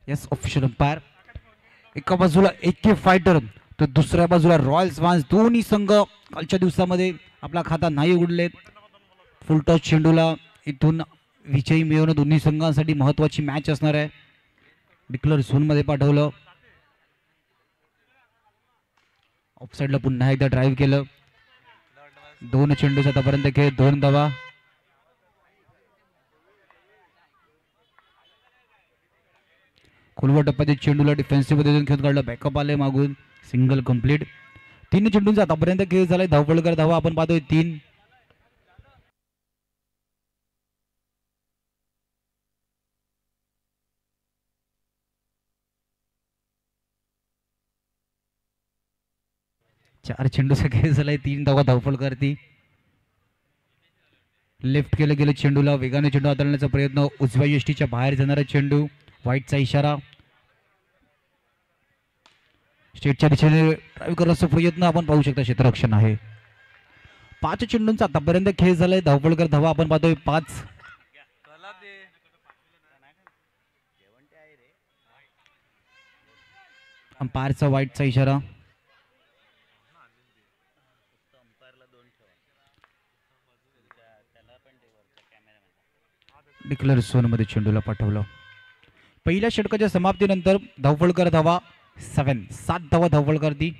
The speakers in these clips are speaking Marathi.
Yes official umpire. एका बाजूला AK फायटर तर दुसऱ्या बाजूला रॉयल स्वान्स. दोन्ही संघ कालच्या दिवसामध्ये आपला खाता नाही उघडले. फुलटॉस चेंडूला इथून विजयी मिळवणं दोन्ही संघांसाठी महत्त्वाची मॅच असणार आहे. डिक्लेअर झोनमध्ये पाठवलं. ऑफसाईडला पुन्हा एकदा ड्राईव्ह केलं. 2 चेंडूच आतापर्यंत खेळ 2 धावा. खोलवर टप्प्यात चेंडूला डिफेन्सिव्ह पद्धतीने खेळून काढलं. बॅकअप आले मागून. Single complete. 3 चेंडूंचा आतापर्यंत खेळ झालाय. धावपळकर धावा आपण पाहतोय 3. चार चेंडूचा खेळ झालाय. 3 धावा धावपळकरती. लेफ्ट केलं गेलं चेंडूला. वेगाने चेंडू हाताळण्याचा प्रयत्न. उजव्या यष्टीच्या बाहेर जाणारा चेंडू. व्हाईटचा इशारा. स्टेटच्या दिशेने ड्राईव्ह करण्याचा प्रयत्न आपण पाहू शकता. क्षेत्ररक्षण आहे. 5 चेंडूंचा आतापर्यंत खेळ झालाय. धावपळकर धावा आपण पाहतोय 5. अंपायरचा व्हाईटचा इशारा. डिक्लेअर झोनमध्ये चेंडूला पाठवलं. पहिल्या षटकाच्या समाप्तीनंतर धावपळकर धावा 7 धावा धावपळकरती.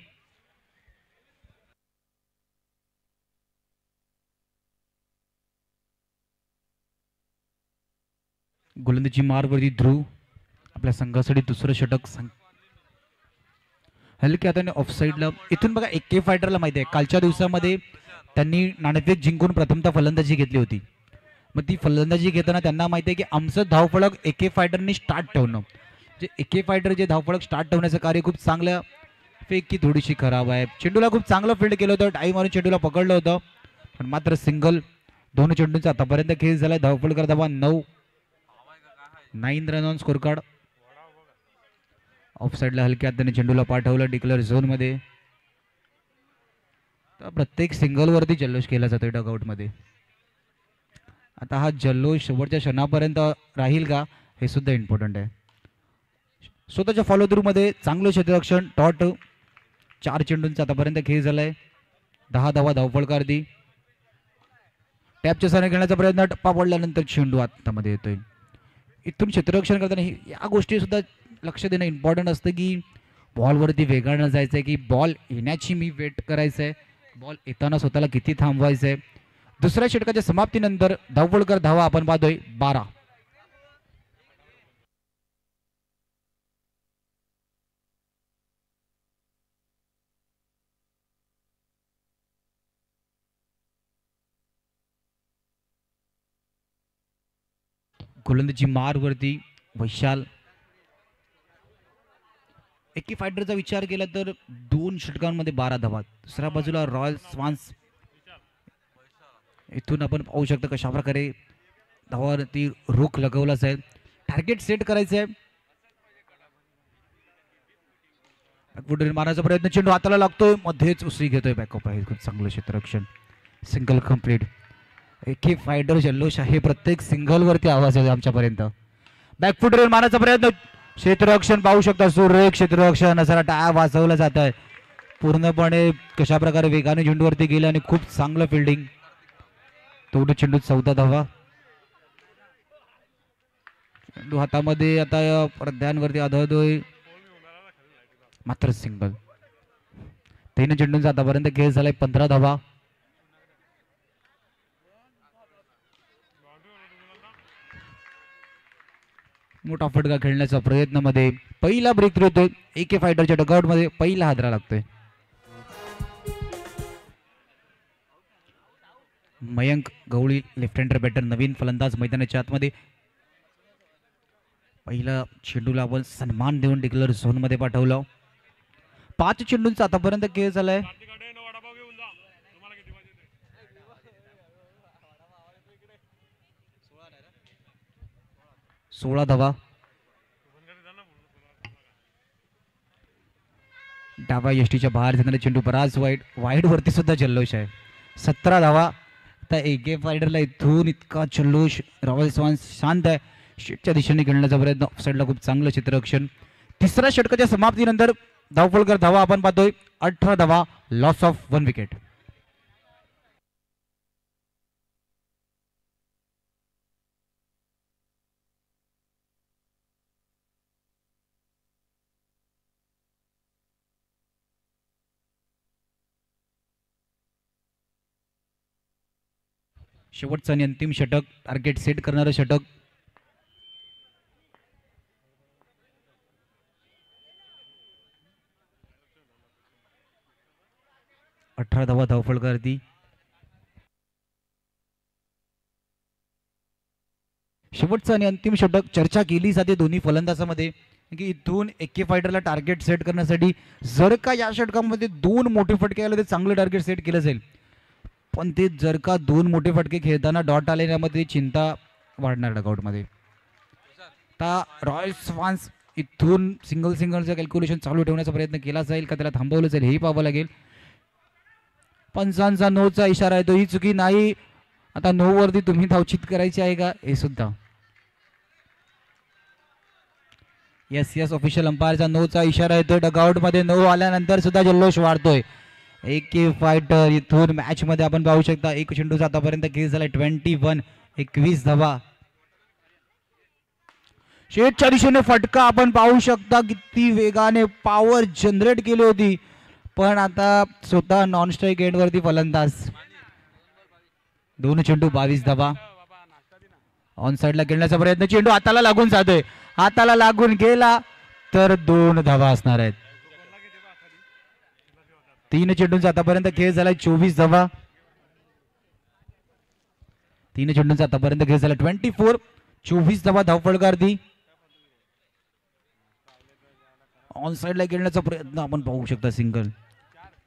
गोलंदाजी मारवरती ध्रुव. आपल्या संघासाठी दुसरं षटक. हलक्या हाताने ऑफसाईडला. इथून बघा AK फायटरला माहिती आहे कालच्या दिवसामध्ये त्यांनी नाणेफेक जिंकून प्रथमतः फलंदाजी घेतली होती. मग ती फलंदाजी घेताना त्यांना माहिती आहे की आमचं धावफलक AK फायटरनी स्टार्ट ठेवणं. जे AK फायटर जे धावफलक स्टार्ट ठेवण्याचं कार्य खूप चांगलं. फेक की थोडीशी खराब आहे. चेंडूला खूप चांगलं फील्ड केलं होतं. टाईम मारून चेंडूला पकडलं होतं पण मात्र सिंगल. 2 चेंडूंचा आतापर्यंत खेळ झाला. धावपळकर धावा 9 रन ऑन स्कोर कार्ड. ऑफसाईडला हलक्या हाताने चेंडूला पाठवलं. डिक्लेअर झोनमध्ये. प्रत्येक सिंगलवरती जल्लोष केला जातोय डगआउटमध्ये. आता हा जल्लोष शेवटच्या क्षणापर्यंत राहील का हे सुद्धा इम्पॉर्टंट आहे. स्वतःच्या फॉलो थ्रूमध्ये चांगलं क्षेत्ररक्षण. डॉट. 4 चेंडूंचा आतापर्यंत खेळ झालाय. 10 धावा धावपळकरती. टॅपच्या साने खेळण्याचा प्रयत्न. टप्पा पडल्यानंतर चेंडू आतमध्ये येतोय. इथून क्षेत्ररक्षण करताना या गोष्टी सुद्धा लक्ष देणं इम्पॉर्टंट असतं की बॉलवरती वेगानं जायचं आहे की बॉल येण्याची मी वेट करायचं आहे. बॉल येताना स्वतःला किती थांबवायचं आहे. दुसऱ्या षटकाच्या समाप्तीनंतर धावपळकर धावा आपण पाहतोय 12. गोलंदाजी मारवरती वैशाल. AK फायटरचा विचार केला तर 2 षटकांमध्ये 12 धावा. दुसऱ्या बाजूला रॉयल स्वान्स. इथून आपण पाहू शकता कशा प्रकारे धावावरती रोख लगवला जाईल. टार्गेट सेट करायचं आहे. मारण्याचा प्रयत्न. चेंडू हाताला लागतोय. मध्येच उसळी घेतोय. बॅकअप आहे. खूप चांगलं क्षेत्ररक्षण. Single complete. AK फायटर जल्लोष आहे. प्रत्येक सिंगलवरती आवाज आहे आमच्यापर्यंत. बॅकफुटवर मारण्याचा प्रयत्न. क्षेत्ररक्षण पाहू शकता. सुरेख क्षेत्ररक्षण. असा टाळ्या वाजवला जात आहे. पूर्णपणे कशा प्रकारे वेगाने चेंडूवरती गेले आणि खूप चांगलं फिल्डिंग. तेवढं चेंडू 14 धावा. चेंडू हातामध्ये आता पडद्यांवरती आदळतोय मात्र सिंगल. 3 चेंडूंचा आतापर्यंत खेळ झालाय. 15 धावा. मोठा फटका खेळण्याचा प्रयत्न मध्ये पहिला ब्रेक थ्रू होतोय. AK फायटरच्या डगआउट मध्ये पहिला हादरा लागतोय. मयंक गवळी लेफ्ट हँडर बॅटर नवीन फलंदाज मैदानाच्या आतमध्ये. पहिला चेंडूला आपण सन्मान देऊन डिक्लेअर झोन मध्ये पाठवलं. 5 चेंडूंचा आतापर्यंत खेळ झालाय. 16 धावा. डावा यष्टीच्या बाहेर जाणारे चेंडू बराच वाईड वरती सुद्धा जल्लोष आहे. 17 धावा. आता AK फायटरला इथून इतका जल्लोष. रॉयल स्वान्स शांत आहे. षटच्या दिशेने खेळण्याचा प्रयत्न, ऑफसाईडला खूप चांगलं क्षेत्ररक्षण. तिसऱ्या षटकाच्या समाप्तीनंतर धावफलकर धावा आपण पाहतोय 18 धावा, लॉस ऑफ 1 विकेट. शेवटचं आणि अंतिम षटक, टार्गेट सेट करणारं षटक. अठरा धावा धावफलकावरती. शेवटचं आणि अंतिम षटक. चर्चा केली जाते दोन्ही फलंदाजामध्ये की इथून एके फायटरला टार्गेट सेट करण्यासाठी जर का या षटकामध्ये 2 मोठे फटके आले तर चांगलं टार्गेट सेट केलं जाईल, पण ते जर का 2 मोठे फटके खेळताना डॉट आले त्यामध्ये चिंता वाढणार डगआउटमध्ये. आता रॉयल्स फॅन्स इथून सिंगलचं कॅल्क्युलेशन चालू ठेवण्याचा प्रयत्न केला जाईल का त्याला थांबवलं जाईल हेही पाहावं लागेल. पंचांचा नोचा इशारा आहे, तो ही चुकी नाही. आता नो वरती तुम्ही धावचित करायची आहे का हे सुद्धा. येस ऑफिशियल अंपायरचा नोचा इशारा येतोय. डगआउट मध्ये नो आल्यानंतर सुद्धा जल्लोष वाढतोय. एके फायटर इथून मॅच मध्ये आपण पाहू शकता एक चेंडूचा आतापर्यंत केस झालाय 21, 21 धावा. शेटच्या दिशेने फटका आपण पाहू शकता किती वेगाने पॉवर जनरेट केली होती, पण आता स्वतः नॉन स्ट्राईक एंड वरती फलंदाज. 2 चेंडू 22 धावा. ऑन साइडला खेळण्याचा प्रयत्न, चेंडू हाताला लागून जातोय, हाताला लागून गेला तर 2 धावा असणार आहेत. 3 चेंडूंचा आतापर्यंत खेळ झालाय 24 धावा. 3 चेंडूंचा आतापर्यंत खेळ झाला 24, 24 धावा धावफलकावरती. ऑन साइडला खेळण्याचा प्रयत्न आपण पाहू शकता सिंगल.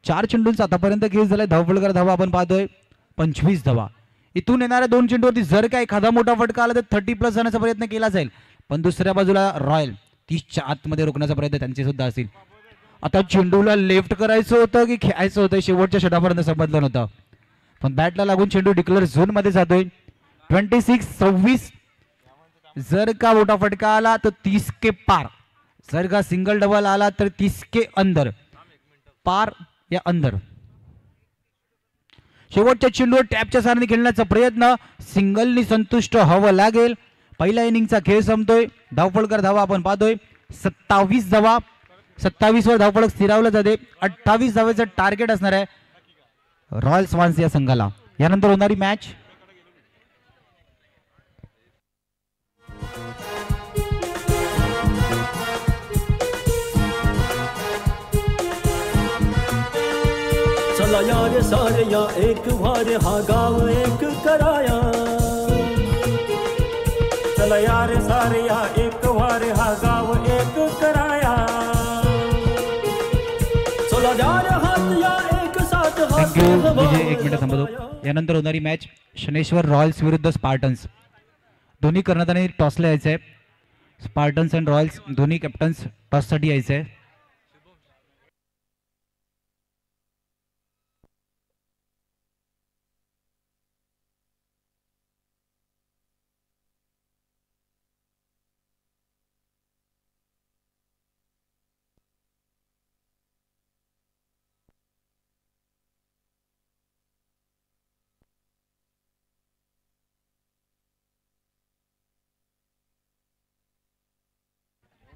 4 चेंडूंचा आतापर्यंत खेळ झालाय धावफलकार धावा आपण पाहतोय 25 धावा. इथून येणाऱ्या 2 चेंडूवरती जर का एखादा मोठा फटका आला तर 30+ जाण्याचा प्रयत्न केला जाईल, पण दुसऱ्या बाजूला रॉयल 30च्या आतमध्ये रोखण्याचा प्रयत्न त्यांचे सुद्धा असेल. आता चेंडूला लेफ्ट करायचं होतं की खेळायचं होतं शेवटच्या षटापर्यंत समजलं नव्हतं, पण बॅटला लागून चेंडू डिक्लेअर झोन मध्ये जातोय. 26-26. जर का मोठा फटका आला तर 30 के पार, जर का सिंगल डबल आला तर 30 के अंदर, पार या अंदर. शेवटच्या चेंडूवर टॅपच्या सारणी खेळण्याचा प्रयत्न, सिंगलनी संतुष्ट व्हावं लागेल. पहिल्या इनिंगचा खेळ संपतोय. धावफलकर धावा आपण पाहतोय 27 धावा. 27 वर धावफलक स्थिरावलं जाते. 28 धावेचं टार्गेट असणार आहे रॉयल्स फॅन्स या संघाला. यानंतर होणारी मॅच चला यार सारे या एक वार हा गाव एक कराया. चला यार सारे या एक वार हा गाव एक कराया. चला यार हात या एक साथ हात. एक मिनिट थांबतो. यानंतर होणारी मॅच शनेश्वर रॉयल्स विरुद्ध स्पार्टन्स. दोन्ही कर्णधारांनी टॉसला यायचं आहे. स्पार्टन्स अँड रॉयल्स दोन्ही कॅप्टन्स टॉससाठी यायचं आहे.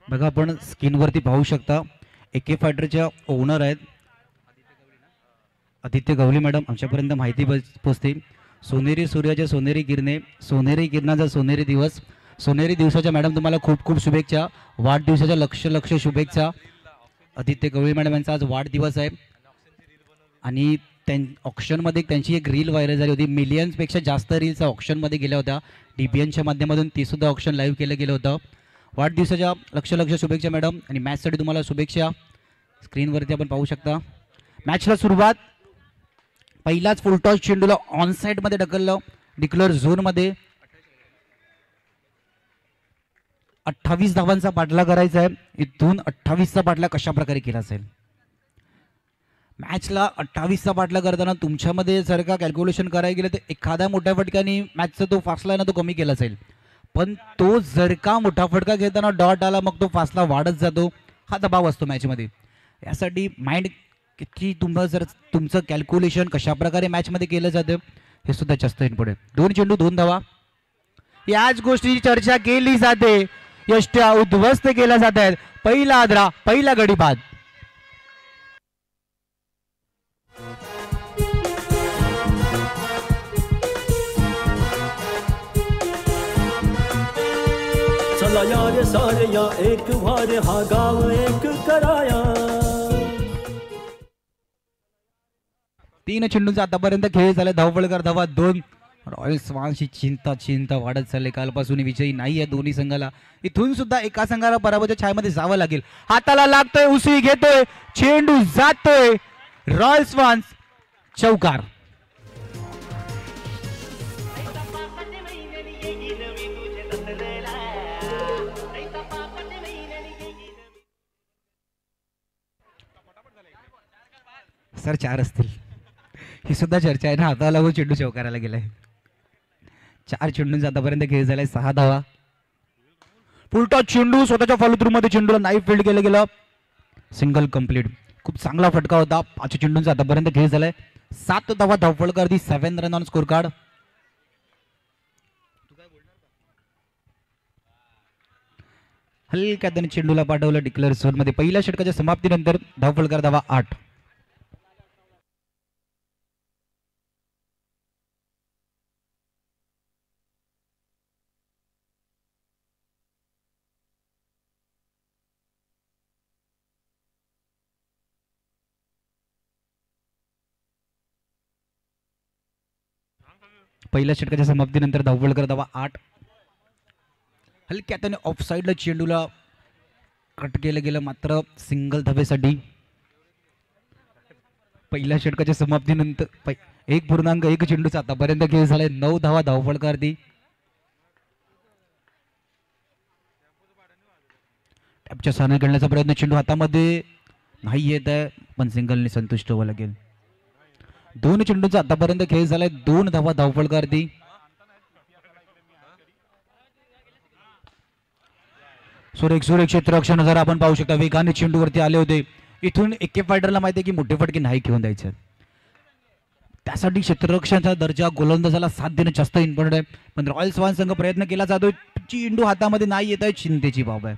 बघा आपण स्क्रीनवरती पाहू शकता एके फायटरच्या ओनर आहेत आदित्य गवली मॅडम. आमच्यापर्यंत माहिती पोचते. सोनेरी सूर्याच्या सोनेरी किरणे, सोनेरी किरणाचा सोनेरी दिवस. सोनेरी दिवसाच्या मॅडम तुम्हाला खूप खूप शुभेच्छा. वाढदिवसाच्या लक्ष लक्ष शुभेच्छा. आदित्य गवळी मॅडम यांचा आज वाढदिवस आहे आणि ऑप्शनमध्ये त्यांची एक रील व्हायरल झाली होती. मिलियन्सपेक्षा जास्त रील्स ऑप्शनमध्ये गेल्या होत्या. DBNच्या माध्यमातून ती सुद्धा ऑप्शन लाईव्ह केलं गेलं होतं. वाढदिवसाच्या लक्ष लक्ष शुभेच्छा मॅडम आणि मॅचसाठी तुम्हाला शुभेच्छा. स्क्रीनवरती आपण पाहू शकता. मॅचला सुरुवात. पहिलाच फुलटॉस चेंडूला ऑन साइडमध्ये ढकललं डिक्लेअर झोनमध्ये. 28 धावांचा पाठला करायचा आहे. इथून 28चा पाठला कशा प्रकारे केला जाईल. मॅचला 28चा पाठला करताना तुमच्यामध्ये जर का कॅल्क्युलेशन करायला गेलं तर एखाद्या मोठ्या फटक्याने मॅचचा तो फासला ना तो कमी केला जाईल, पण तो जर का मोठा फटका घेताना डॉट आला मग तो फासला वाढत जातो, हा दबाव असतो मॅचमध्ये. यासाठी माइंड किती तुम्हाला जर तुमचं कॅल्क्युलेशन कशा प्रकारे मॅचमध्ये केलं जातं हे सुद्धा जास्त इम्पॉर्टंट. 2 चेंडू 2 धावा. याच गोष्टीची चर्चा केली जाते, यष्ट्या उद्ध्वस्त केल्या जात आहेत. पहिला आदरा, पहिला गडी बाद. चला या रे सारे या एक वारे हा गाव एक कराया. 3 चेंडूंचा आतापर्यंत खेळ झाला. धावफलकर धावा 2. रॉयल स्वान्सची चिंता वाढत चालली. कालपासून विजयी नाही आहे दोन्ही संघाला. इथून सुद्धा एका संघाला पराभवाच्या छायेमध्ये जावं लागेल. हाताला लागतोय, उसळी घेतोय, चेंडू जातोय. रॉयल स्वान्स चौकार. सर 4 असतील, ही सुद्धा चर्चा आहे ना. हाताला लागून चेंडू चौकाराला गेलाय. 4 चेंडूंचा आतापर्यंत खेळ झालाय. 6 धावा. पुलटा चेंडू स्वतःच्या फॉलोथ्रूमध्ये चेंडूला नाही फील्ड केलं गेलं. Single complete. खूप चांगला फटका होता. 5 चेंडूंचा आतापर्यंत खेळ झालाय. 7 धावा धावफलकर दी 7 रन ऑन स्कोर कार्ड. हलक्या त्याने चेंडूला पाठवलं डिक्लेअर झोन मध्ये. पहिल्या षटकाच्या समाप्तीनंतर धावफलकर धावा 8. पहिल्या षटकाच्या समाप्तीनंतर धावफलकर धावा 8. हलक्या त्याने ऑफ साईडला चेंडूला कट केलं गेलं, मात्र सिंगल धावेसाठी. पहिल्या षटकाच्या समाप्तीनंतर 1.1 चेंडूचा आतापर्यंत खेळ झालाय. 9 धावा धावफलकर दी. टॅपच्या साने खेळण्याचा प्रयत्न, चेंडू हातामध्ये नाही येत आहे, पण सिंगलने संतुष्ट व्हावं लागेल. 2 चेंडूंचा आतापर्यंत खेळ झालाय. 2 धावा धावफलकर दी. सुरेख क्षेत्ररक्षण जर आपण पाहू शकता, वेगाने चेंडूवरती आले होते. इथून एके फायटरला माहिती आहे की मोठे फटके नाही घेऊन द्यायचे. त्यासाठी क्षेत्ररक्षणाचा दर्जा गोलंदाजाला साथ देणं जास्त इम्पॉर्टंट आहे. पण रॉयल स्वान संघ प्रयत्न केला जातोय. चेंडू हातामध्ये नाही येत आहे, चिंतेची बाब आहे.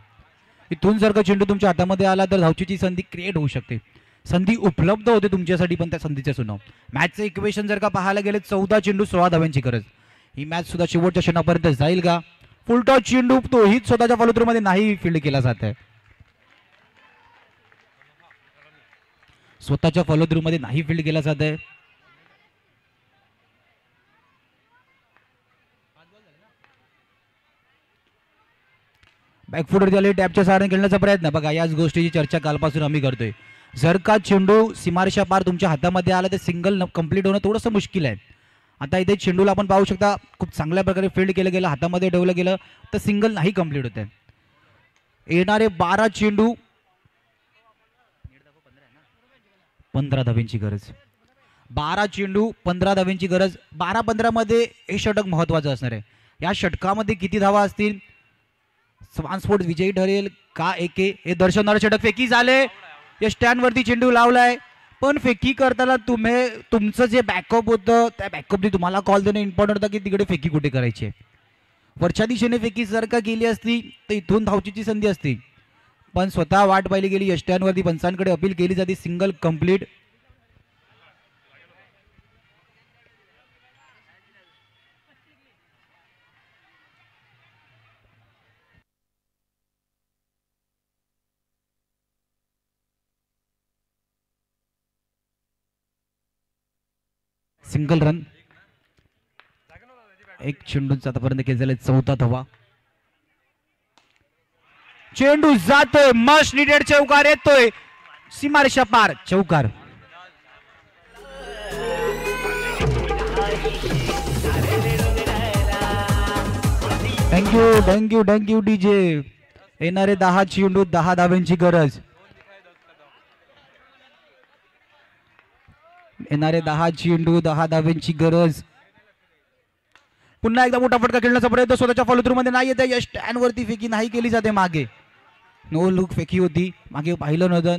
इथून जर का चेंडू तुमच्या हातामध्ये आला तर धावचीची संधी क्रिएट होऊ शकते. संधी उपलब्ध होते तुमच्यासाठी, पण त्या संधीचे सुनाव. मॅचचं इक्वेशन जर का पाहायला गेले 14 चेंडू 16 धाव्यांची गरज. ही मॅच सुद्धा शेवटच्या क्षणापर्यंत जाईल का? फुलटॉस चेंडू तोही स्वतःच्या फॉलोथ्रूमध्ये नाही फील्ड केला जात आहे. स्वतःच्या फॉलोथ्रूमध्ये नाही फील्ड केला जात आहे. बॅकफुटवरती आले, टॅपच्या सहाऱ्याने खेळण्याचा प्रयत्न. बघा, याच गोष्टीची चर्चा कालपासून आम्ही करतोय. जर का चेंडू सीमारेषा पार तुमच्या हातामध्ये आला तर सिंगल कंप्लीट होणं थोडंसं मुश्किल आहे. आता इथे चेंडूला आपण पाहू शकता खूप चांगल्या प्रकारे फील्ड केलं गेलं, हातामध्ये ठेवलं गेलं तर सिंगल नाही कंप्लीट होत आहे. येणारे 12 चेंडू 15 धाव्यांची गरज. 12 चेंडू 15 धाव्यांची गरज. 12-15 मध्ये हे षटक महत्वाचं असणार आहे. या षटकामध्ये किती धावा असतील, स्वान स्पोर्ट्स विजयी ठरेल का एके हे दर्शवणारं षटक. फेकी झाले, या स्टँड वरती चेंडू लावलाय, पण फेकी करताना तुमचं जे बॅकअप होतं त्या बॅकअपनी तुम्हाला कॉल देणं इम्पॉर्टंट होतं की तिकडे फेकी कुठे करायची आहे. वरच्या दिशेने फेकी जर का केली असती तर इथून धावचीची संधी असती, पण स्वतः वाट पाहिली गेली. यष्ट्यांवरती पंचांकडे अपील केली जाते. Single complete. Single run. 1 चेंडूंचा आतापर्यंत खेळ झालाय. 4था धावा. चेंडू जातोय, मस्ट निडेड चौकार येतोय सीमारेषा पार. चौकार. Thank you DJ. येणारे 10 चेंडू 10 धाव्यांची गरज. येणारे 10 चेंडू 10 धाव्यांची गरज. पुन्हा एकदा मोठा फटका खेळण्याचा प्रयत्न स्वतःच्या फॉलो थ्रू मध्ये नाही येते. स्टँड वरती फेकी नाही केली जाते. मागे नो लुक फेकी होती, मागे पाहिलं नव्हतं.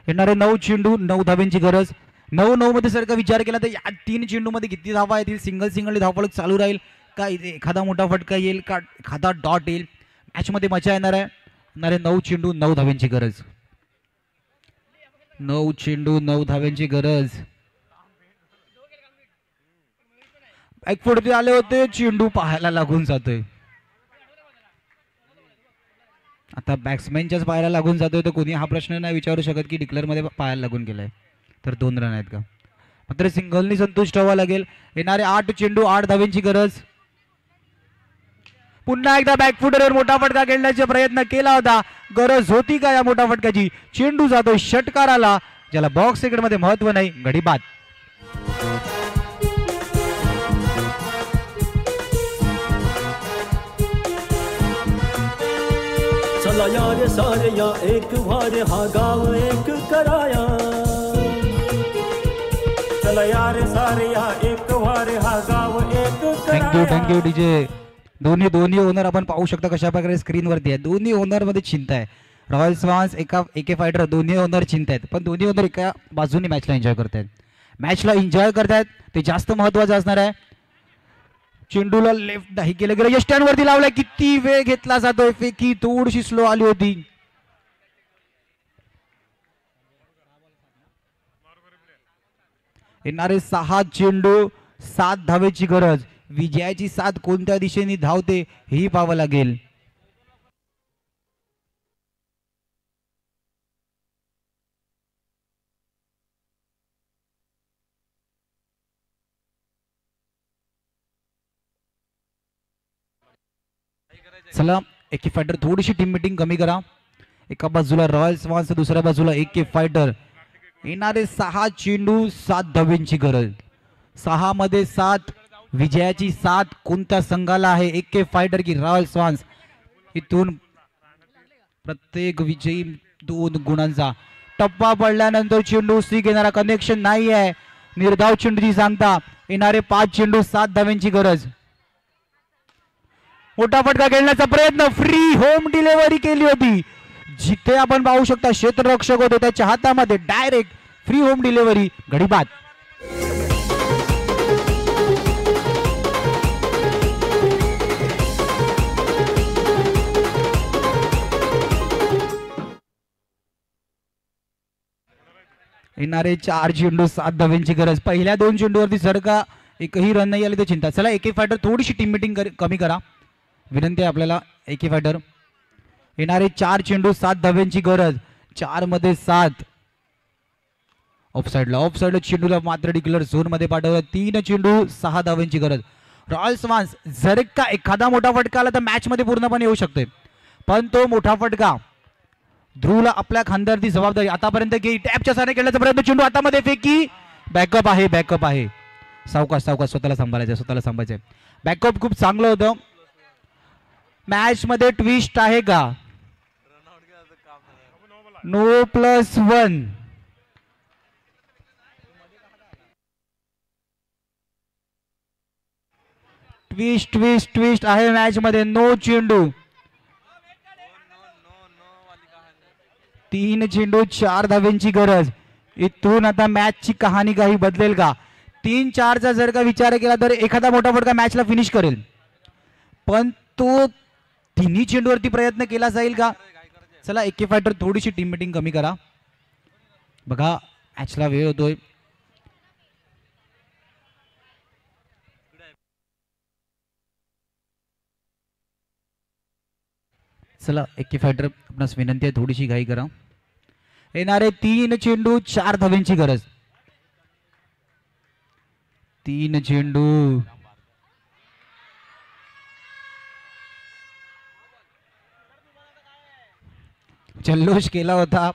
येणारे 9 चेंडू 9 धाब्यांची गरज. 9-9 मध्ये जर का विचार केला तर या 3 चेंडूमध्ये किती धावा येतील? सिंगल धावफलक चालू राहील का? इथे एखादा मोठा फटका येईल का? एखादा डॉट येईल? मॅचमध्ये मजा येणार आहे. येणारे 9 चेंडू 9 धाब्यांची गरज. 9 चेंडू 9 धाव्यांची गरज. बॅकफुट आले होते, चेंडू पाहायला लागून जातोय. आता बॅट्समॅनच्याच पायाला लागून जातोय तर कोणी हा प्रश्न नाही विचारू शकत की डिक्लेअर मध्ये पायाला लागून गेलाय तर 2 रन आहेत का. मात्र सिंगलनी संतुष्ट व्हावं लागेल. येणारे 8 चेंडू 8 धाव्यांची गरज. पुन्हा एकदा बॅकफुटरवर मोठा फटका खेळण्याचा प्रयत्न केला होता. गरज होती का या मोठा फटक्याची? चेंडू जातो षटकाराला, ज्याला बॉक्स सेकंड मध्ये महत्व नाही. गडी बाद. चला यार सारे या एक वारे हा गाव एक कराया. चला यार सारे या एक वारे हा गाव एक कराया. Thank you DJ. दोन्ही ओनर आपण पाहू शकता कशा प्रकारे स्क्रीनवरती आहे. दोन्ही ओनर मध्ये चिंता आहे. रॉयल स्वान्स एके फायटर दोन्ही ओनर चिंता आहेत, पण दोन्ही ओनर एका बाजूने मॅचला एन्जॉय करतायत. मॅचला एन्जॉय करतायत ते जास्त महत्वाचं असणार आहे. चेंडूला लेफ्ट नाही केलं गेलं. स्टँड वरती लावलाय. किती वेळ घेतला जातोय? फेकी थोडीशी स्लो आली होती. येणारे 6 चेंडू 7 धावेची गरज. विजयाची साथ कोणत्या दिशेने धावते हेही पाहावं लागेल. चला एके फायटर थोडीशी टीम मीटिंग कमी करा. एका बाजूला रॉयल स्वान्स, दुसऱ्या बाजूला एके फायटर. येणारे 6 चेंडू 7 धाव्यांची गरज. 6 मध्ये 7. विजयाची साथ कोणत्या संघाला आहे? एके फायटर की रॉयल स्वान्स? इथून प्रत्येक विजयी 2 गुणांचा. टप्पा पडल्यानंतर चेंडू सी घेणारा कनेक्शन नाही आहे. निर्धाव चेंडूची सांगता. येणारे 5 चेंडू 7 धाव्यांची गरज. मोठा फटका खेळण्याचा प्रयत्न. फ्री होम डिलिव्हरी केली होती. जिथे आपण पाहू शकता क्षेत्ररक्षक होते त्याच्या हातामध्ये डायरेक्ट फ्री होम डिलिव्हरी. गडी बाद. येणारे 4 चेंडू 7 धाव्यांची गरज. पहिल्या 2 चेंडूवरती जर का एकही रन नाही आले तर चिंता. चला एके फायटर थोडीशी टीम मीटिंग कमी करा. विनंती आहे आपल्याला एके फायटर. येणारे 4 चेंडू 7 धाव्यांची गरज. 4 मध्ये 7. ऑफसाईडला चेंडूला मात्र डिक्लेअर झोन मध्ये पाठवलं. 3 चेंडू 6 धाव्यांची गरज. रॉयल स्वान्स जर का एखादा मोठा फटका आला तर मॅच मध्ये पूर्णपणे येऊ शकते, पण तो मोठा फटका ध्रुवला आपल्या खांद्यावरती जबाबदारी. आतापर्यंत की टॅपच्या साने खेळण्याचा प्रयत्न. चेंडू हातामध्ये फेकी. बॅकअप आहे. सावकाश स्वतःला सांभाळायचं. बॅकअप खूप चांगलं होतं. मॅच मध्ये ट्विस्ट आहे का? नो +1. ट्विस्ट आहे मॅच मध्ये. नो चेंडू 3 चेंडू 4 धाव्यांची गरज. इथून आता मॅचची कहाणी काही बदलेल का? 3-4चा जर का विचार केला तर एखादा मोठा फटका मॅचला फिनिश करेल, पण तो 3 चेंडूवरती प्रयत्न केला जाईल का? चला एके फायटर थोडीशी टीम मीटिंग कमी करा. बघा मॅचला वेळ होतोय. चला एके फायटर आपणास विनंती आहे थोडीशी घाई करा. येणारे 3 चेंडू 4 धाव्यांची गरज. 3 चेंडू. जल्लोष केला होता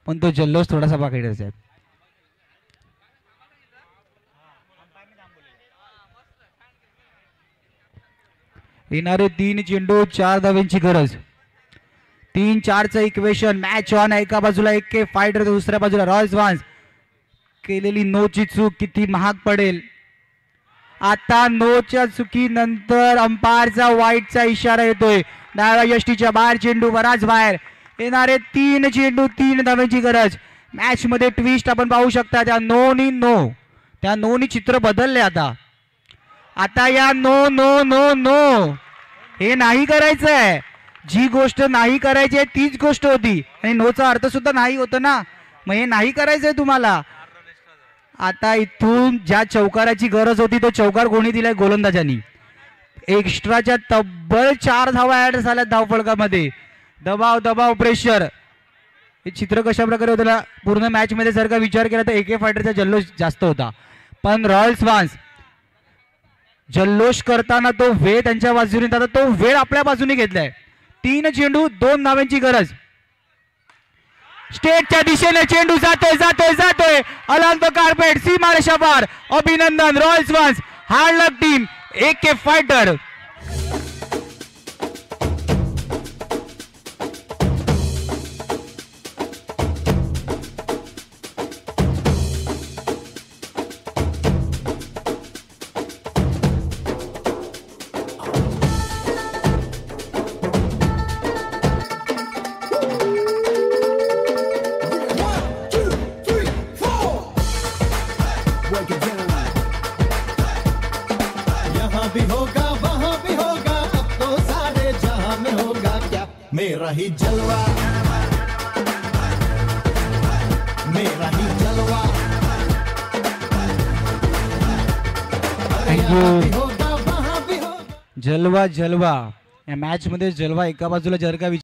पण तो जल्लोष थोडासा बाकीचा आहे. येणारे 3 चेंडू 4 धाव्यांची गरज. 3-4चं इक्वेशन. Match on. एका बाजूला एके फायटर, दुसऱ्या बाजूला रॉयल स्वान्स. केलेली नोची चूक किती महाग पडेल. आता नोच्या चुकीनंतर अंपायरचा वाईटचा इशारा येतोय. डाव्या यष्टीच्या बाहेर चेंडू, बराच बाहेर. येणारे 3 चेंडू, 3 धावांची गरज. मॅच मध्ये ट्विस्ट आपण पाहू शकता. त्या नोनी चित्र बदलले. आता या नो हे नाही करायचंय. जी गोष्ट नाही करायची आहे तीच गोष्ट होती आणि नोचा अर्थ सुद्धा नाही होत ना. मग हे नाही करायचंय तुम्हाला. आता इथून ज्या चौकाराची गरज होती तो चौकार कोणी दिलाय? गोलंदाजांनी. एक्स्ट्राच्या तब्बल 4 धावा ऍड झाल्या धावफलकामध्ये. दबाव प्रेशर. हे चित्र कशा प्रकारे होतं? पूर्ण मॅच मध्ये जर का विचार केला तर एके फायटरचा जल्लोष जास्त होता. पण रॉयल स्वान्स जल्लोष करताना तो वेळ त्यांच्या बाजूने, आता तो वेळ आपल्या बाजूने घेतलाय. 3 चेंडू 2 धावांची गरज. स्टेटच्या दिशेने चेंडू जातोय अलॉंग द कार्पेट, सीमारेषा पार. अभिनंदन रॉयल स्वान्स, हार्ड लक टीम, एके फायटर. भी होगा वहाँ भी होगा, अब तो सारे जहां में होगा क्या मेरा ही जलवा, मेरा ही जलवा. थँक्यू. होगा वहाँ भी होगा. जलवा या मॅच मध्ये जलवा एका बाजूला जर का